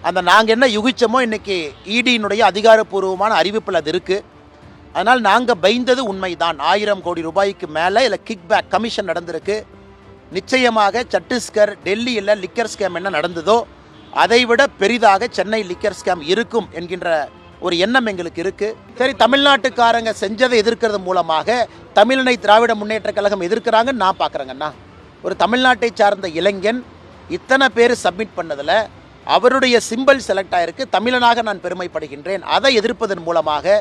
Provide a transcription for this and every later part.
அந்த நாங்கள் என்ன யுகிச்சோமோ இன்றைக்கி இடியினுடைய அதிகாரப்பூர்வமான அறிவிப்பில் அது இருக்குது. அதனால் நாங்கள் பயந்தது உண்மைதான். 1000 கோடி ரூபாய்க்கு மேலே இல்லை கிக் பேக் கமிஷன் நடந்திருக்கு. நிச்சயமாக சத்தீஸ்கர் டெல்லியில் லிக்கர் ஸ்கேம் என்ன நடந்ததோ அதைவிட பெரிதாக சென்னை லிக்கர் ஸ்கேம் இருக்கும் என்கின்ற ஒரு எண்ணம் எங்களுக்கு இருக்குது. சரி, தமிழ்நாட்டுக்காரங்க செஞ்சதை எதிர்க்கிறது மூலமாக தமிழனை திராவிட முன்னேற்ற கழகம் எதிர்க்கிறாங்கன்னு நான் பார்க்குறேங்கண்ணா. ஒரு தமிழ்நாட்டை சார்ந்த இளைஞன் இத்தனை பேர் சப்மிட் பண்ணதில் அவருடைய சிம்பல் செலக்ட் ஆகிருக்கு. தமிழனாக நான் பெருமைப்படுகின்றேன். அதை எதிர்ப்பதன் மூலமாக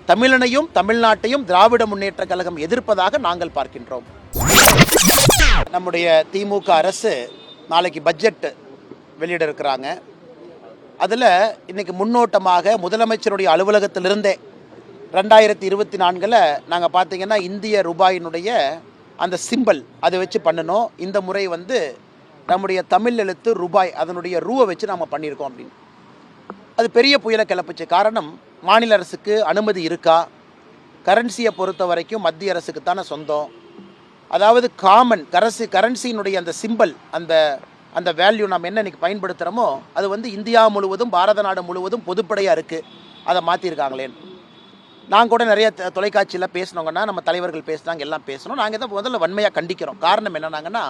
தமிழனையும் தமிழ்நாட்டையும் திராவிட முன்னேற்ற கழகம் எதிர்ப்பதாக நாங்கள் பார்க்கின்றோம். நம்முடைய திமுக அரசு நாளைக்கு பட்ஜெட் வெளியிட இருக்கிறாங்க. அதில் இன்றைக்கி முன்னோட்டமாக முதலமைச்சருடைய அலுவலகத்திலிருந்தே 2024 நாங்கள் பார்த்திங்கன்னா இந்திய ரூபாயினுடைய அந்த சிம்பல் அதை வச்சு பண்ணணும். இந்த முறை நம்முடைய தமிழ் எழுத்து ரூபாய் அதனுடைய ரூவை வச்சு நாம் பண்ணியிருக்கோம் அப்படின்னு. அது பெரிய புயலை கிளப்புச்சு. காரணம், மாநில அரசுக்கு அனுமதி இருக்கா? கரன்சியை பொறுத்த வரைக்கும் மத்திய அரசுக்கு தானே சொந்தம். அதாவது காமன் கரன்சியினுடைய அந்த சிம்பல் அந்த வேல்யூ நம்ம என்ன இன்றைக்கி பயன்படுத்துகிறோமோ அது இந்தியா முழுவதும் பாரத நாடு முழுவதும் பொதுப்படையாக இருக்குது. அதை மாற்றிருக்காங்களேன்னு நாங்கள் கூட நிறைய தொலைக்காட்சியில் பேசினோங்கன்னா, நம்ம தலைவர்கள் பேசுனாங்க, எல்லாம் பேசணும். நாங்கள் தான் முதல்ல வன்மையாக கண்டிக்கிறோம். காரணம் என்னன்னாங்கன்னா,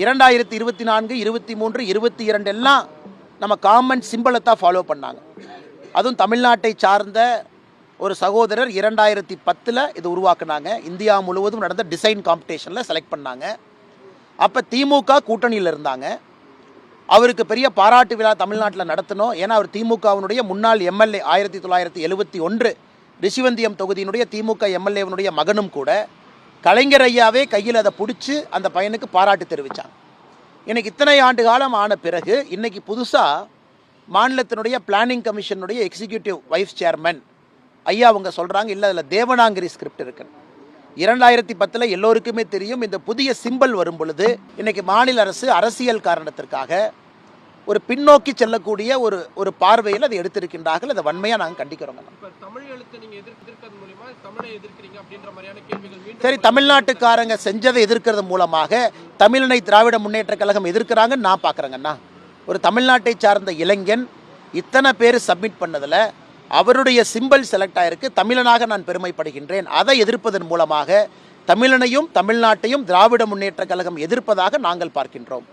2024, 23, 22 எல்லாம் நம்ம காமன் சிம்பிளை தான் ஃபாலோ பண்ணாங்க. அதுவும் தமிழ்நாட்டை சார்ந்த ஒரு சகோதரர் 2010 இது உருவாக்குனாங்க. இந்தியா முழுவதும் நடந்த டிசைன் காம்படிஷனில் செலக்ட் பண்ணாங்க. அப்போ திமுக கூட்டணியில் இருந்தாங்க. அவருக்கு பெரிய பாராட்டு விழா தமிழ்நாட்டில் நடத்தணும். ஏன்னா அவர் திமுகவினுடைய முன்னாள் எம்எல்ஏ 1971 ரிஷிவந்தியம் தொகுதியினுடைய திமுக எம்எல்ஏவினுடைய மகனும் கூட. கலைஞர் ஐயாவே கையில் அதை பிடிச்சி அந்த பையனுக்கு பாராட்டு தெரிவித்தாங்க. இன்றைக்கி இத்தனை ஆண்டு காலம் ஆன பிறகு இன்றைக்கி புதுசாக மாநிலத்தினுடைய பிளானிங் கமிஷனுடைய எக்ஸிக்யூட்டிவ் வைஸ் சேர்மன் ஐயா அவங்க சொல்கிறாங்க, இல்லை அதில் தேவனாங்கிரி ஸ்கிரிப்ட் இருக்குன்னு. 2010 எல்லோருக்குமே தெரியும். இந்த புதிய சிம்பல் வரும் பொழுது இன்றைக்கி மாநில அரசு அரசியல் காரணத்திற்காக ஒரு பின்னோக்கி செல்லக்கூடிய ஒரு பார்வையில் அதை எடுத்திருக்கின்றார்கள். அதை வன்மையாக நாங்கள் கண்டிக்கிறோம். சரி, தமிழ்நாட்டுக்காரங்க செஞ்சதை எதிர்க்கிறது மூலமாக தமிழனை திராவிட முன்னேற்ற கழகம் எதிர்க்கிறாங்கன்னு நான் பார்க்குறேங்கண்ணா. ஒரு தமிழ்நாட்டை சார்ந்த இளைஞன் இத்தனை பேர் சப்மிட் பண்ணதில் அவருடைய சிம்பல் செலக்ட் ஆகிருக்கு. தமிழனாக நான் பெருமைப்படுகின்றேன். அதை எதிர்ப்பதன் மூலமாக தமிழனையும் தமிழ்நாட்டையும் திராவிட முன்னேற்ற கழகம் எதிர்ப்பதாக நாங்கள் பார்க்கின்றோம்.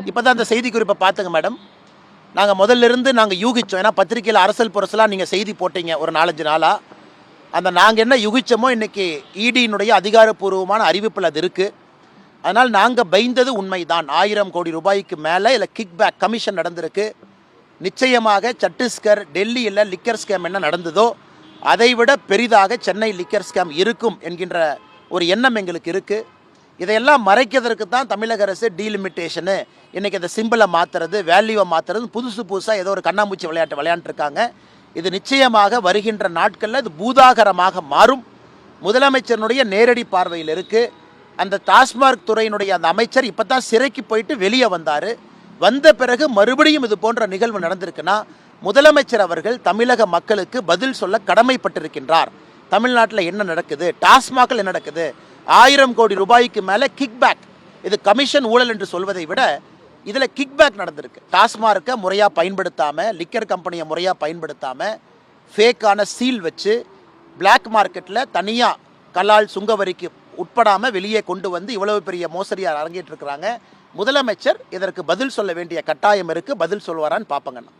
இப்போ தான் அந்த செய்தி குறிப்பை பார்த்துங்க மேடம். நாங்கள் முதல்ல இருந்து நாங்கள் யூகித்தோம். ஏன்னா பத்திரிகையில் அரசல் புரசலாக நீங்கள் செய்தி போட்டீங்க ஒரு 4-5 நாளாக. அந்த நாங்கள் என்ன யூகிச்சோமோ இன்றைக்கி இடியினுடைய அதிகாரப்பூர்வமான அறிவிப்பில் அது இருக்குது. அதனால் நாங்கள் பயந்தது உண்மைதான். 1000 கோடி ரூபாய்க்கு மேலே இல்லை கிக் பேக் கமிஷன் நடந்திருக்கு. நிச்சயமாக சத்தீஸ்கர் டெல்லியில் லிக்கர் ஸ்கேம் என்ன நடந்ததோ அதைவிட பெரிதாக சென்னை லிக்கர் ஸ்கேம் இருக்கும் என்கின்ற ஒரு எண்ணம் எங்களுக்கு இருக்குது. இதையெல்லாம் மறைக்கிறதுக்கு தான் தமிழக அரசு டீலிமிட்டேஷனு, இன்றைக்கி அந்த சிம்பிளை மாற்றுறது, வேல்யூவை மாற்றுறது, புதுசாக ஏதோ ஒரு கண்ணாமூச்சி விளையாண்டுருக்காங்க. இது நிச்சயமாக வருகின்ற நாட்களில் இது பூதாகரமாக மாறும். முதலமைச்சருடைய நேரடி பார்வையில் இருக்குது. அந்த டாஸ்மார்க் துறையினுடைய அந்த அமைச்சர் இப்போ தான் சிறைக்கு போயிட்டு வெளியே வந்தார். வந்த பிறகு மறுபடியும் இது போன்ற நிகழ்வு நடந்திருக்குன்னா முதலமைச்சர் அவர்கள் தமிழக மக்களுக்கு பதில் சொல்ல கடமைப்பட்டிருக்கின்றார். தமிழ்நாட்டில் என்ன நடக்குது, டாஸ்மாகில் என்ன நடக்குது, 1000 கோடி ரூபாய்க்கு மேலே கிக் பேக், இது கமிஷன் ஊழல் என்று சொல்வதை விட இதில் கிக் பேக் நடந்திருக்கு. டாஸ்மார்க்கை முறையாக பயன்படுத்தாமல், லிக்கர் கம்பெனியை முறையாக பயன்படுத்தாமல், ஃபேக்கான சீல் வச்சு பிளாக் மார்க்கெட்டில் தனியாக கலால் சுங்கவரிக்கு உட்படாமல் வெளியே கொண்டு வந்து இவ்வளவு பெரிய மோசடியாக அரங்கேற்றிருக்கிறாங்க. முதலமைச்சர் இதற்கு பதில் சொல்ல வேண்டிய கட்டாயம் இருக்குது. பதில் சொல்வாரான்னு பார்ப்பங்கண்ணா.